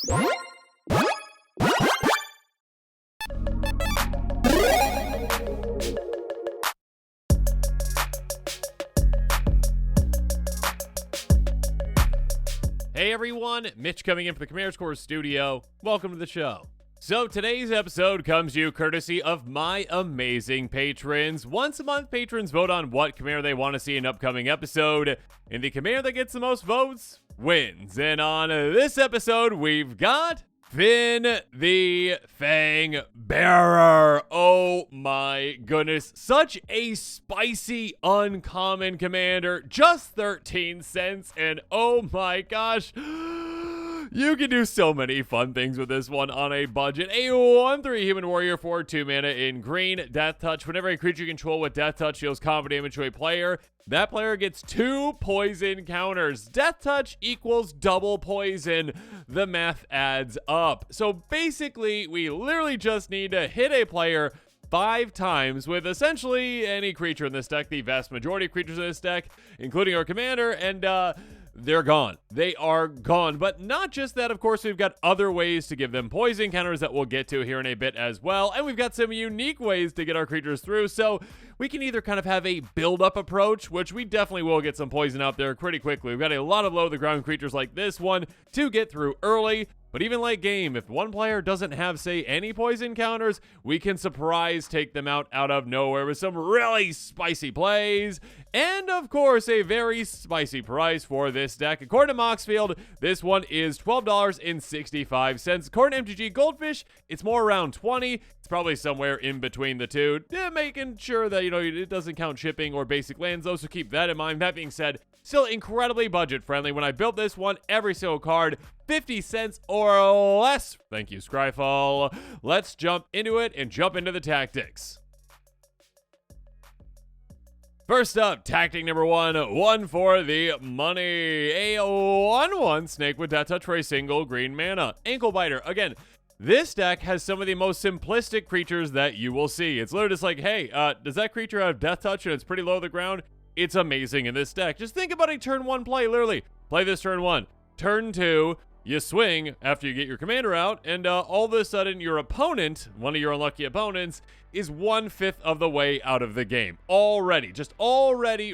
Hey everyone, Mitch coming in from the Command Score studio. Welcome to the show. So today's episode comes to you courtesy of my amazing patrons. Once a month, patrons vote on what commander they want to see in an upcoming episode, and the commander that gets the most votes wins. And on this episode, we've got Fynn the Fangbearer. Oh my goodness, such a spicy, uncommon commander. Just 13 cents, and oh my gosh, you can do so many fun things with this one on a budget. A 1/3 human warrior for 2 mana in green. Deathtouch. Whenever a creature you control with Deathtouch deals combat damage to a player, that player gets 2 poison counters. Deathtouch equals double poison. The math adds up. So basically, we literally just need to hit a player 5 times with essentially any creature in this deck, the vast majority of creatures in this deck, including our commander, and they're gone. They are gone. But not just that, of course, we've got other ways to give them poison counters that we'll get to here in a bit as well. And we've got some unique ways to get our creatures through. So we can either kind of have a build-up approach, which we definitely will get some poison out there pretty quickly. We've got a lot of low-to-the-ground creatures like this one to get through early. But even late game, if one player doesn't have, say, any poison counters, we can surprise take them out of nowhere with some really spicy plays. And, of course, a very spicy price for this deck. According to Moxfield, this one is $12.65. According to MTG Goldfish, it's more around 20. It's probably somewhere in between the two. Making sure that, it doesn't count shipping or basic lands, though, so keep that in mind. That being said, still incredibly budget-friendly. When I built this one, every single card, 50 cents or less. Thank you, Scryfall. Let's jump into it and jump into the tactics. First up, tactic number 1 for the money. A 1/1 snake with Deathtouch for a single green mana. Ankle Biter. Again, this deck has some of the most simplistic creatures that you will see. It's literally just like, hey, does that creature have Deathtouch and it's pretty low to the ground? It's amazing in this deck. Just think about a turn 1 play, literally. Play this turn 1. Turn 2, you swing after you get your commander out, and all of a sudden your opponent, one of your unlucky opponents, is 1/5 of the way out of the game. Already,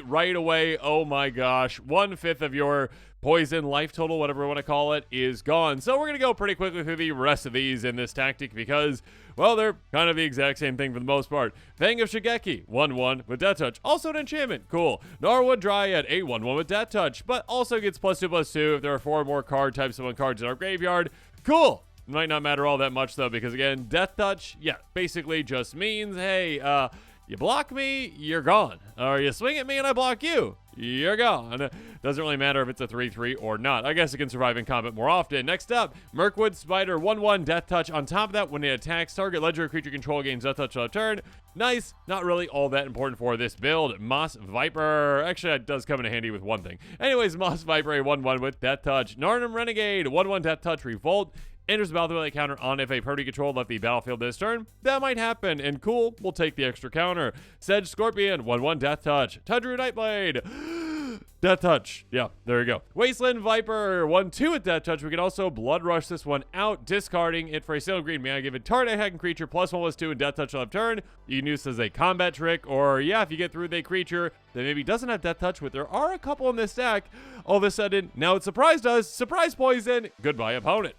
right away, oh my gosh, 1/5 of your poison life total, whatever you want to call it, is gone. So we're going to go pretty quickly through the rest of these in this tactic because, well, they're kind of the exact same thing for the most part. Fang of Shigeki, 1/1 with Deathtouch. Also an enchantment, cool. Norwood Dryad, a 1/1 with Deathtouch, but also gets +2/+2 if there are 4 more card types of 1 cards in our graveyard. Cool. Might not matter all that much, though, because, again, Deathtouch, yeah, basically just means, hey, you block me, you're gone. Or you swing at me and I block you, you're gone. Doesn't really matter if it's a 3/3 or not. I guess it can survive in combat more often. Next up, Mirkwood Spider, 1/1 Deathtouch. On top of that, when it attacks, target legendary creature control gains Deathtouch on a turn. Nice. Not really all that important for this build. Moss Viper. Actually, that does come in handy with one thing. Anyways, Moss Viper, a 1/1 with Deathtouch. Narnum Renegade, 1/1 Deathtouch Revolt. Enters the battlefield with a counter on if a party control left the battlefield this turn. That might happen, and cool, we'll take the extra counter. Sedge Scorpion, 1/1 Deathtouch. Tundra Nightblade, Deathtouch. Yeah, there you go. Wasteland Viper, 1/2 with Deathtouch. We can also Blood Rush this one out, discarding it for a single green mana. Give it target attacking creature +1/+2 and Deathtouch on turn. You can use this as a combat trick, or yeah, if you get through with a creature that maybe doesn't have Deathtouch, but there are a couple in this deck, all of a sudden, now it surprised us. Surprise poison. Goodbye, opponent.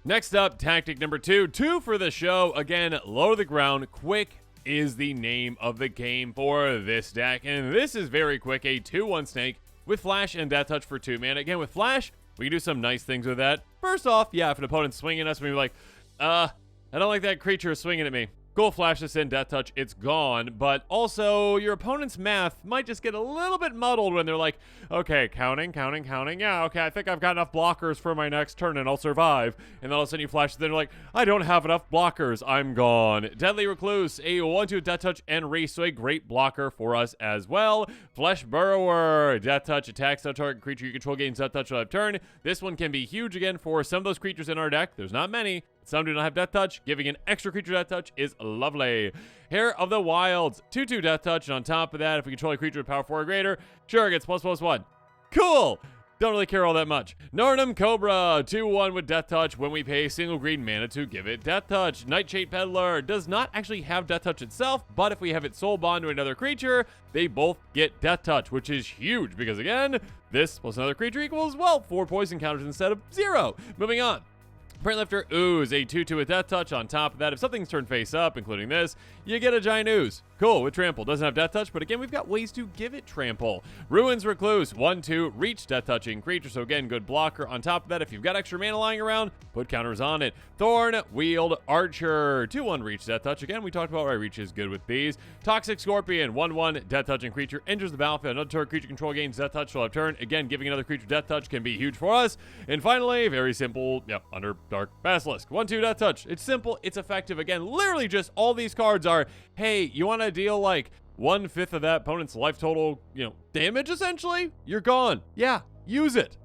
Next up, tactic number 2 for the show. Again, low to the ground, quick is the name of the game for this deck. And this is very quick, a 2/1 snake with Flash and Deathtouch for 2 mana. Again, with Flash, we can do some nice things with that. First off, yeah, if an opponent's swinging us, we're like, I don't like that creature swinging at me. Go flash this in, Deathtouch, it's gone. But also, your opponent's math might just get a little bit muddled when they're like, okay, counting. Yeah, okay, I think I've got enough blockers for my next turn and I'll survive. And then all of a sudden you flash it, then you're like, I don't have enough blockers, I'm gone. Deadly Recluse, a 1/2 Deathtouch and Reese, so a great blocker for us as well. Flesh Burrower, Deathtouch attacks on target creature you control, gains Deathtouch on turn. This one can be huge again for some of those creatures in our deck. There's not many. Some do not have Deathtouch. Giving an extra creature Deathtouch is lovely. Hair of the Wilds, 2/2 Deathtouch, and on top of that, if we control a creature with power 4 or greater, sure, it gets ++1. Cool! Don't really care all that much. Narnum Cobra, 2-1 with Deathtouch when we pay a single green mana to give it Deathtouch. Nightshade Peddler does not actually have Deathtouch itself, but if we have it soul bond to another creature, they both get Deathtouch, which is huge because, again, this plus another creature equals, well, 4 poison counters instead of 0. Moving on. Print Lifter Ooze, a 2-2 with Deathtouch. On top of that, if something's turned face up, including this, you get a giant ooze. Cool, with Trample. Doesn't have Deathtouch, but again, we've got ways to give it Trample. Ruins Recluse, 1-2, reach Deathtouching creature, so again, good blocker. On top of that, if you've got extra mana lying around, put counters on it. Thorn Wield Archer, 2-1 reach Deathtouch. Again, we talked about why reach is good with these. Toxic Scorpion, 1-1 Deathtouching creature, enters the battlefield. Another turn creature control gains Deathtouch till have turn. Again, giving another creature Deathtouch can be huge for us. And finally, very simple, Underdark Basilisk, 1-2 Deathtouch. It's simple, it's effective. Again, literally just all these cards are, hey, you want to deal like 1/5 of that opponent's life total, damage essentially? You're gone. Yeah, use it.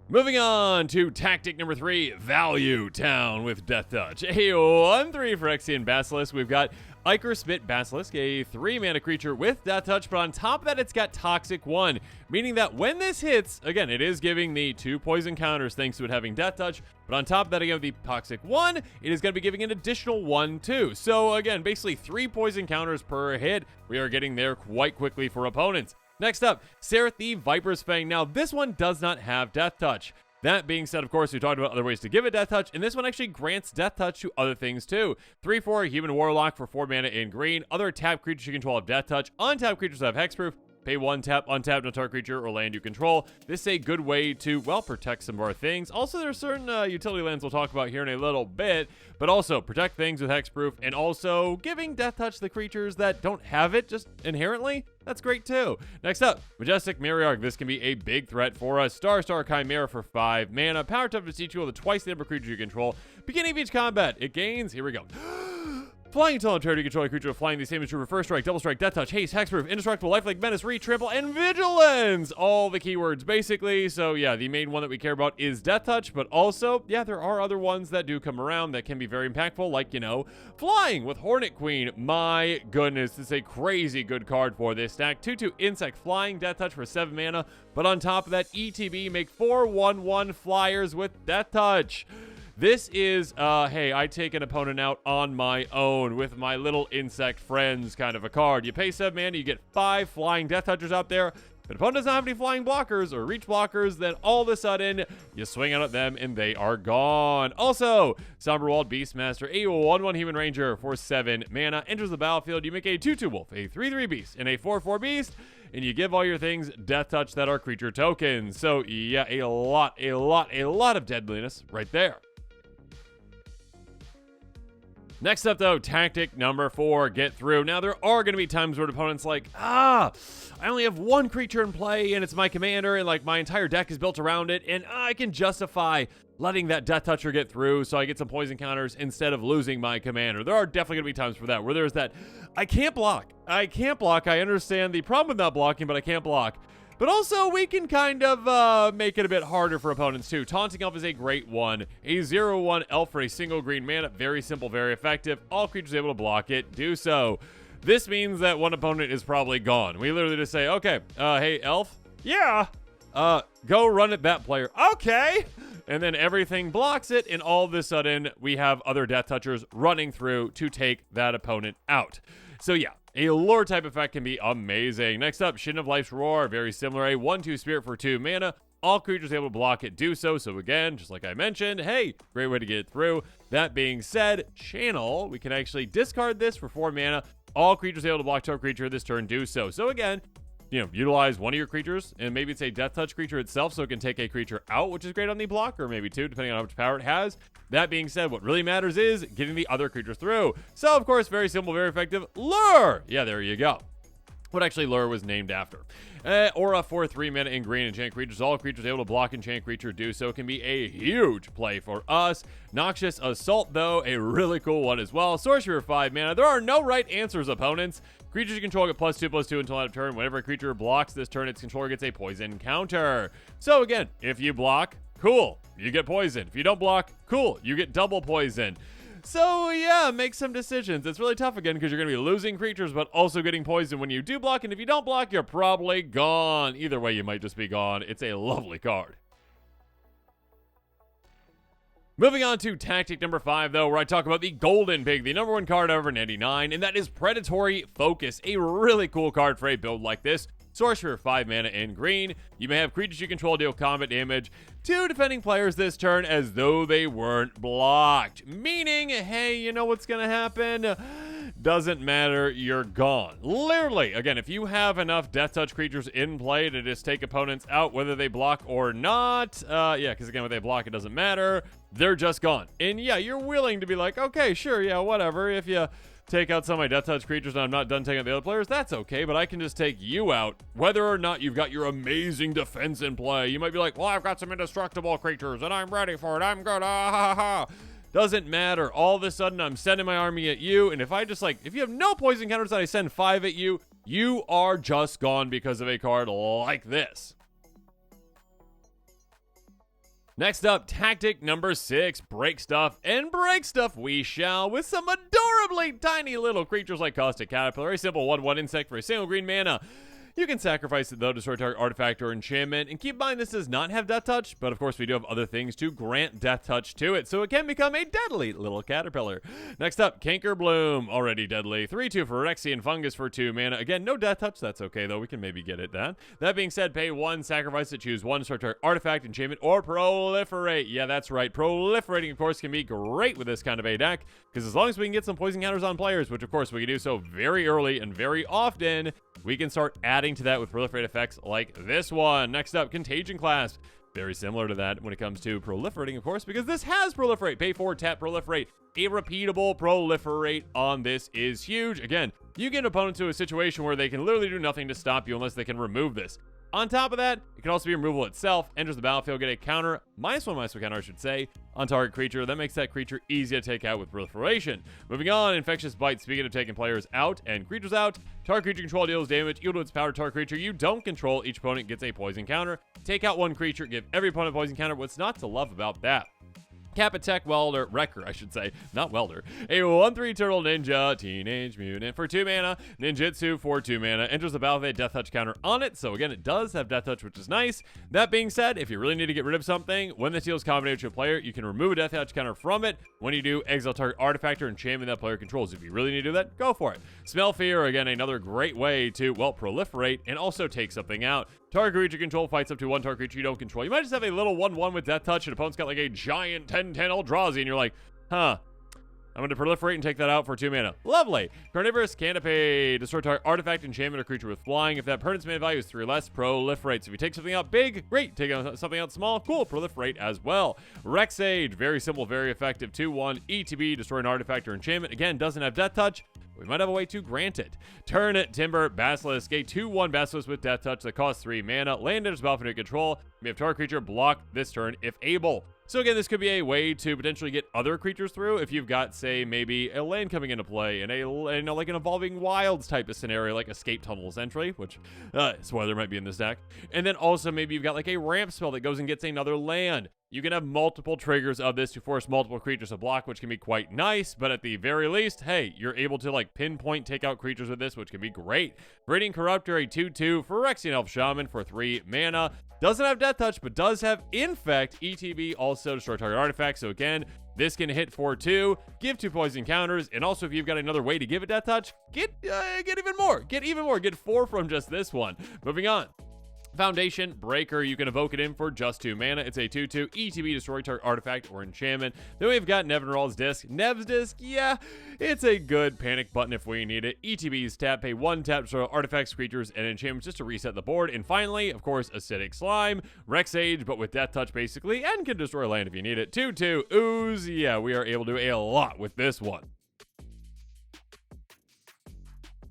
Moving on to tactic number 3, Value Town with Deathtouch. A 1-3 Phyrexian Basilisk. We've got Ichor Smit Basilisk, a 3-mana creature with Deathtouch, but on top of that, it's got Toxic 1, meaning that when this hits, again, it is giving the 2 poison counters thanks to it having Deathtouch, but on top of that, again, with the Toxic 1, it is going to be giving an additional 1, too. So, again, basically 3 poison counters per hit. We are getting there quite quickly for opponents. Next up, Sereth the Viper's Fang. Now, this one does not have Deathtouch. That being said, of course, we talked about other ways to give it Deathtouch, and this one actually grants Deathtouch to other things too. 3-4 Human Warlock for 4 mana in green. Other tapped creatures you control have Deathtouch. Untapped creatures have Hexproof. Pay 1 tap, untap no target creature or land you control. This is a good way to, well, protect some of our things. Also, there are certain utility lands we'll talk about here in a little bit, but also protect things with Hexproof, and also giving Deathtouch the creatures that don't have it just inherently. That's great too. Next up, Majestic Myriarch. This can be a big threat for us. Star Chimera for 5 mana. Power toughness equal to twice the number of creatures you control. Beginning of each combat, it gains, here we go. Flying until turn, you control a creature with flying. The same is true for First Strike, Double Strike, Deathtouch, Haste, Hexproof, Indestructible, Lifelink, Menace, Trample, and Vigilance. All the keywords, basically. So, yeah, the main one that we care about is Deathtouch, but also, yeah, there are other ones that do come around that can be very impactful, like, Flying with Hornet Queen. My goodness, this is a crazy good card for this stack. 2-2 Insect Flying, Deathtouch for 7 mana, but on top of that, ETB, make 4 1/1 flyers with Deathtouch. This is, hey, I take an opponent out on my own with my little insect friends kind of a card. You pay 7 mana, you get 5 flying Deathtouchers out there. If an opponent doesn't have any flying blockers or reach blockers, then all of a sudden, you swing out at them and they are gone. Also, Somberwald Beastmaster, a 1/1 Human Ranger for 7 mana, enters the battlefield. You make a 2/2 Wolf, a 3/3 Beast, and a 4/4 Beast, and you give all your things Deathtouch that are creature tokens. So, yeah, a lot of deadliness right there. Next up, though, tactic number 4, get through. Now, there are going to be times where the opponent's like, I only have 1 creature in play, and it's my commander, and, like, my entire deck is built around it, and I can justify letting that Deathtoucher get through so I get some poison counters instead of losing my commander. There are definitely going to be times for that, where there's that, I can't block. I understand the problem with not blocking, but I can't block. But also, we can kind of make it a bit harder for opponents, too. Taunting Elf is a great one. A 0/1 Elf for a single green mana. Very simple, very effective. All creatures able to block it, do so. This means that one opponent is probably gone. We literally just say, okay, hey, Elf? Yeah. Go run at that player. Okay. And then everything blocks it, and all of a sudden, we have other Deathtouchers running through to take that opponent out. So, yeah. A lore type effect can be amazing. Next up, Shin of Life's Roar. Very similar. A 1/2 Spirit for 2 mana. All creatures able to block it, do so. So again, just like I mentioned, hey, great way to get it through. That being said, Channel, we can actually discard this for 4 mana. All creatures able to block target creature this turn, do so. So again, utilize one of your creatures, and maybe it's a Deathtouch creature itself, so it can take a creature out, which is great on the block, or maybe 2, depending on how much power it has. That being said, what really matters is getting the other creatures through. So, of course, very simple, very effective. Lure! Yeah, there you go. What actually Lure was named after. Aura for 3 mana in green, enchant creatures. All creatures able to block enchant creature do so. Can be a huge play for us. Noxious Assault, though, a really cool one as well. Sorcery for 5 mana. There are no right answers, opponents. Creatures you control get +2/+2 until end of turn. Whenever a creature blocks this turn, its controller gets a poison counter. So again, if you block, cool, you get poison. If you don't block, cool, you get double poison. So yeah, make some decisions. It's really tough again because you're going to be losing creatures but also getting poisoned when you do block, and if you don't block, you're probably gone. Either way, you might just be gone. It's a lovely card. Moving on to tactic number 5, though, where I talk about the Golden Pig, the number 1 card out of 99, and that is Predatory Focus, a really cool card for a build like this. Source for 5 mana in green. You may have creatures you control deal combat damage to defending players this turn as though they weren't blocked. Meaning, hey, you know what's going to happen? Doesn't matter, you're gone. Literally, again, if you have enough Deathtouch creatures in play to just take opponents out, whether they block or not, yeah, because again, when they block, it doesn't matter. They're just gone. And yeah, you're willing to be like, okay, sure, yeah, whatever. If you take out some of my Deathtouch creatures and I'm not done taking out the other players, that's okay, but I can just take you out, whether or not you've got your amazing defense in play. You might be like, well, I've got some indestructible creatures and I'm ready for it. I'm good. Ah, ha, ha. Doesn't matter. All of a sudden, I'm sending my army at you, and if I just if you have no poison counters that I send 5 at you, you are just gone because of a card like this. Next up, tactic number 6, break stuff, and break stuff we shall with some adorably tiny little creatures like Caustic Caterpillar, a simple 1/1 insect for a single green mana. You can sacrifice it, though, to destroy target artifact or enchantment, and keep in mind this does not have Deathtouch, but of course we do have other things to grant Deathtouch to it, so it can become a deadly little caterpillar. Next up, Canker Bloom, already deadly. 3/2 for Rexian Fungus for 2 mana. Again, no Deathtouch, that's okay, though, we can maybe get it done. That being said, pay 1, sacrifice it, choose 1, destroy target artifact, enchantment, or proliferate. Yeah, that's right, proliferating, of course, can be great with this kind of a deck, because as long as we can get some poison counters on players, which of course we can do so very early and very often, we can start adding to that with proliferate effects like this one. Next up, Contagion Clasp. Very similar to that when it comes to proliferating, of course, because this has proliferate. Pay 4, tap, proliferate. A repeatable proliferate on this is huge. Again, you get an opponent to a situation where they can literally do nothing to stop you unless they can remove this. On top of that, it can also be removal itself. Enters the battlefield, get a counter, -1/-1 counter, I should say, on target creature. That makes that creature easy to take out with proliferation. Moving on, Infectious Bite. Speaking of taking players out and creatures out, target creature control deals damage equal to its power to target creature you don't control. Each opponent gets a poison counter. Take out 1 creature, give every opponent a poison counter. What's not to love about that? Capitech Welder, Wrecker, I should say, not Welder. A 1/3 Turtle Ninja, Teenage Mutant for 2 mana. Ninjutsu for 2 mana. Enters the battlefield, Deathtouch counter on it. So again, it does have Deathtouch, which is nice. That being said, if you really need to get rid of something, when this deals combat damage to a player, you can remove a Deathtouch counter from it. When you do, exile target artifact or enchantment that player controls. If you really need to do that, go for it. Smell Fear, again, another great way to, well, proliferate and also take something out. Target creature control fights up to 1 target creature you don't control. You might just have a little 1/1 with Deathtouch and opponent's got like a giant 10/10 Eldrazi and you're like, huh, I'm going to proliferate and take that out for 2 mana. Lovely. Carnivorous Canopy. Destroy target artifact, enchantment, or creature with flying. If that opponent's mana value is 3 or less, proliferate. So if you take something out big, great. Take out something out small, cool. Proliferate as well. Rexage. Very simple, very effective. 2/1 ETB. Destroy an artifact or enchantment. Again, doesn't have Deathtouch. We might have a way to grant it. Turn it, Timber, Basilisk, a 2/1 Basilisk with Deathtouch that costs 3 mana. Land enters battlefield control. May have target creature block this turn if able. So again, this could be a way to potentially get other creatures through if you've got, say, maybe a land coming into play and like an Evolving Wilds type of scenario, like Escape Tunnels entry, which spoiler might be in this deck. And then also maybe you've got like a ramp spell that goes and gets another land. You can have multiple triggers of this to force multiple creatures to block, which can be quite nice, but at the very least, hey, you're able to like pinpoint take out creatures with this, which can be great. Radiant Corruptor, a 2/2 for Phyrexian Elf Shaman for 3 mana. Doesn't have Deathtouch, but does have Infect, ETB, also destroy target artifact. So again, this can hit for 2, give 2 poison counters, and also if you've got another way to give it Deathtouch, get even more. Get 4 from just this one. Moving on. Foundation Breaker, you can evoke it in for just 2 mana. It's a 2/2 ETB, destroy target artifact or enchantment. Then we've got Nevinyrral's Disc. Nev's Disc, yeah, it's a good panic button if we need it. ETB's tap, pay 1 tap, destroy artifacts, creatures, and enchantments just to reset the board. And finally, of course, Acidic Slime, Rexage, but with Deathtouch basically, and can destroy land if you need it. 2/2 Ooze, yeah, we are able to do a lot with this one.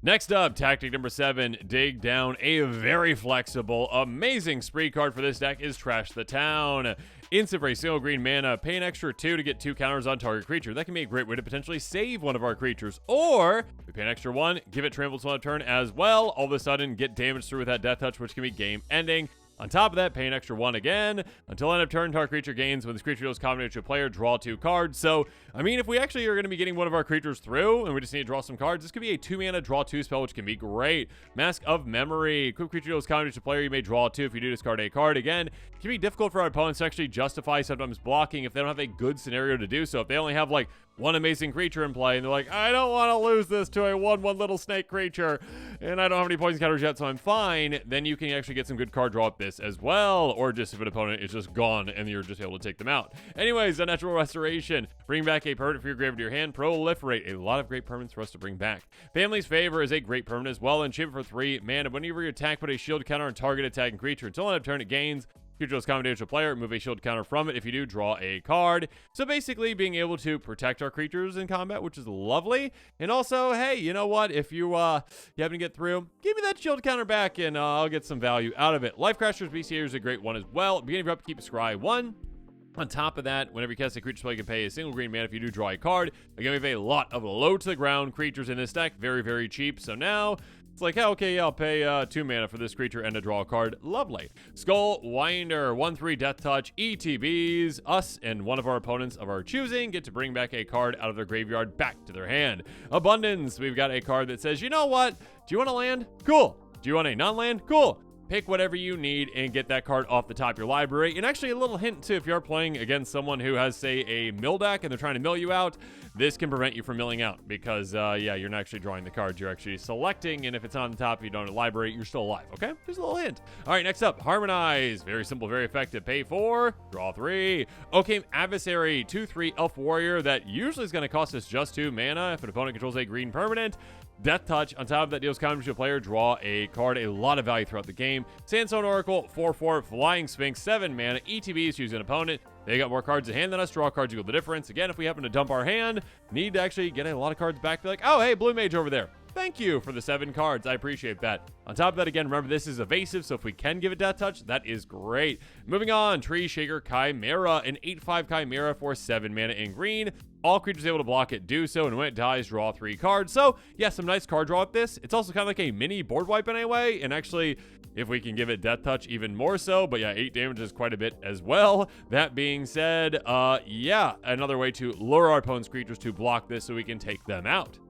Next up, tactic number 7, dig down. A very flexible, amazing spree card for this deck is Trash the Town. Instant for a single green mana, pay an extra 2 to get 2 counters on target creature. That can be a great way to potentially save one of our creatures. Or, we pay an extra 1, give it trample on a turn as well. All of a sudden, get damage through with that Deathtouch, which can be game ending. On top of that, pay an extra 1 again. Until end of turn, target creature gains. When this creature deals combat to a player, draw 2 cards. So, I mean, if we actually are going to be getting one of our creatures through, and we just need to draw some cards, this could be a 2-mana draw 2 spell, which can be great. Mask of Memory. Equip creature deals combat to a player, you may draw 2. If you do, discard a card. Again, it can be difficult for our opponents to actually justify sometimes blocking if they don't have a good scenario to do so. If they only have, like, one amazing creature in play, and they're like, I don't want to lose this to a 1/1 little snake creature, and I don't have any poison counters yet, so I'm fine, then you can actually get some good card draw up this as well, or just if an opponent is just gone and you're just able to take them out. Anyways, Unnatural Restoration. Bring back a permanent for your grave into your hand. Proliferate. A lot of great permanents for us to bring back. Family's Favor is a great permanent as well, and chip for 3 mana. Whenever you attack, put a shield counter on target attacking creature. Until end of turn, it gains. Creature is combat to a player, move a shield counter from it. If you do, draw a card. So basically being able to protect our creatures in combat, which is lovely. And also, hey, you know what? If you happen to get through, give me that shield counter back and I'll get some value out of it. Life Crashers BCA is a great one as well. Beginning of your upkeep, scry 1. On top of that, whenever you cast a creature spell, you can pay a single green mana if you do draw a card. Again, we have a lot of low-to-the-ground creatures in this deck. Very, very cheap. So now it's like, oh, okay, yeah, I'll pay 2 mana for this creature and to draw a card. Lovely. Skull Winder, 1/3 Deathtouch, ETBs. Us and one of our opponents of our choosing get to bring back a card out of their graveyard back to their hand. Abundance, we've got a card that says, you know what? Do you want a land? Cool. Do you want a non-land? Cool. Pick whatever you need and get that card off the top of your library. And actually a little hint too, if you're playing against someone who has, say, a mill deck and they're trying to mill you out, this can prevent you from milling out because, yeah, you're not actually drawing the cards. You're actually selecting, and if it's on the top, you don't have a library, you're still alive, okay? Just a little hint. All right, next up, Harmonize. Very simple, very effective. Pay 4, draw 3. Okay, Adversary, 2/3 Elf Warrior. That usually is going to cost us just 2 mana if an opponent controls a green permanent. Deathtouch, on top of that, deals combat to a player, draw a card. A lot of value throughout the game. Sandstone Oracle, 4/4, Flying Sphinx, 7 mana. ETBs, choose an opponent. They got more cards in hand than us. Draw cards equal the difference. Again, if we happen to dump our hand, need to actually get a lot of cards back. Be like, oh, hey, Blue Mage over there. Thank you for the 7 cards. I appreciate that. On top of that, again, remember, this is evasive, so if we can give it Deathtouch, that is great. Moving on, Tree Shaker Chimera, an 8/5 Chimera for 7 mana in green. All creatures able to block it do so, and when it dies, draw 3 cards. So, yeah, some nice card draw with this. It's also kind of like a mini board wipe in a way, and actually, if we can give it Deathtouch, even more so. But yeah, 8 damage is quite a bit as well. That being said, yeah, another way to lure our opponent's creatures to block this so we can take them out.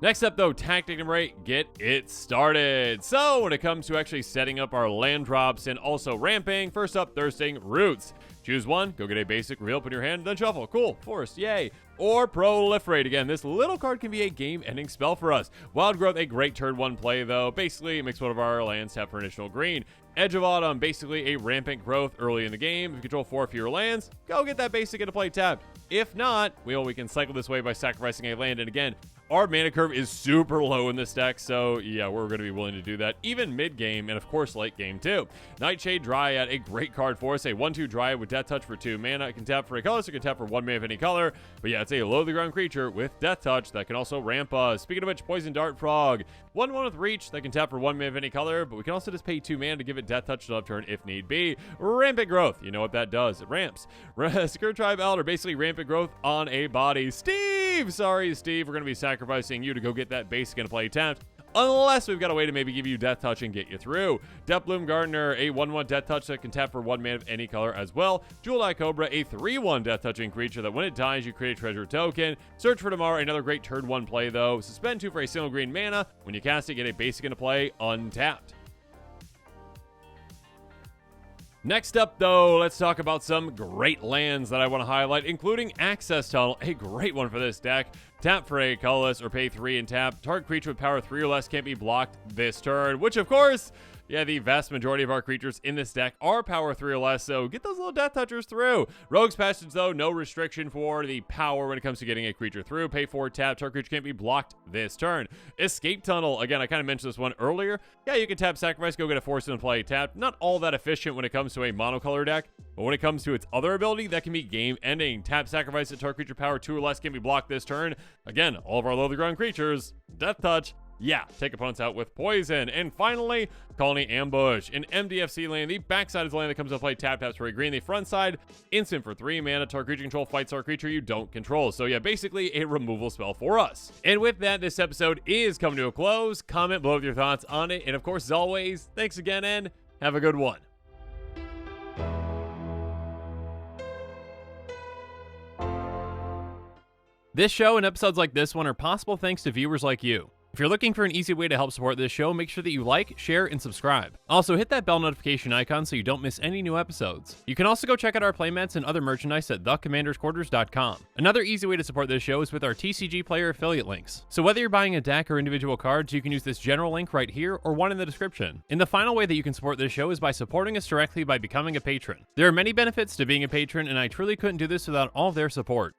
Next up, though, tactic number 8, get it started. So when it comes to actually setting up our land drops and also ramping, first up, Thirsting Roots. Choose one, go get a basic, reveal, put in your hand, then shuffle. Cool, forest, yay. Or Proliferate. Again, this little card can be a game-ending spell for us. Wild Growth, a great turn 1 play, though. Basically, it makes one of our lands tap for additional green. Edge of Autumn, basically a rampant growth early in the game. If you control 4 fewer lands, go get that basic into play tapped. If not, we can cycle this way by sacrificing a land. And again, our mana curve is super low in this deck, so yeah, we're going to be willing to do that even mid-game and, of course, late game too. Nightshade Dryad, a great card for us. A 1/2 Dryad with Deathtouch for 2 mana. It can tap for a color, so it can tap for 1 mana of any color. But yeah, it's a low-to-the-ground creature with Deathtouch that can also ramp us. Speaking of which, Poison Dart Frog. 1/1 with Reach that can tap for 1 mana of any color, but we can also just pay 2 mana to give it Deathtouch to upturn if need be. Rampant Growth. You know what that does. It ramps. Secure Tribe Elder, basically rampant growth on a body. Sorry, Steve. We're going to be sacrificing you to go get that basic and play tapped. Unless we've got a way to maybe give you Deathtouch and get you through. Deathbloom Gardener, a 1/1 Deathtouch that can tap for 1 mana of any color as well. Jeweled Eye Cobra, a 3/1 Deathtouching creature that when it dies, you create a treasure token. Search for Tomorrow, another great turn 1 play though. Suspend 2 for a single green mana. When you cast it, get a basic into play untapped. Next up, though, let's talk about some great lands that I want to highlight, including Access Tunnel, a great one for this deck. Tap for a colorless or pay 3 and tap. Target creature with power 3 or less can't be blocked this turn, which, of course, yeah, the vast majority of our creatures in this deck are power 3 or less, so get those little Deathtouchers through. Rogue's Passage, though, no restriction for the power when it comes to getting a creature through. Pay 4, tap, target creature can't be blocked this turn. Escape Tunnel, again, I kind of mentioned this one earlier. Yeah, you can tap, sacrifice, go get a force and play tap. Not all that efficient when it comes to a monocolor deck, but when it comes to its other ability, that can be game-ending. Tap, sacrifice, target creature power 2 or less can be blocked this turn. Again, all of our low-to-the-ground creatures, Deathtouch, Yeah, take opponents out with poison. And finally, Colony Ambush. In MDFC lane, the backside is the lane that comes to play tap for a green. The front side, instant for 3 mana. Target creature control fights our creature you don't control. So yeah, basically a removal spell for us. And with that, this episode is coming to a close. Comment below with your thoughts on it. And of course, as always, thanks again and have a good one. This show and episodes like this one are possible thanks to viewers like you. If you're looking for an easy way to help support this show, make sure that you like, share, and subscribe. Also, hit that bell notification icon so you don't miss any new episodes. You can also go check out our playmats and other merchandise at thecommandersquarters.com. Another easy way to support this show is with our TCG player affiliate links. So whether you're buying a deck or individual cards, you can use this general link right here or one in the description. And the final way that you can support this show is by supporting us directly by becoming a patron. There are many benefits to being a patron, and I truly couldn't do this without all of their support.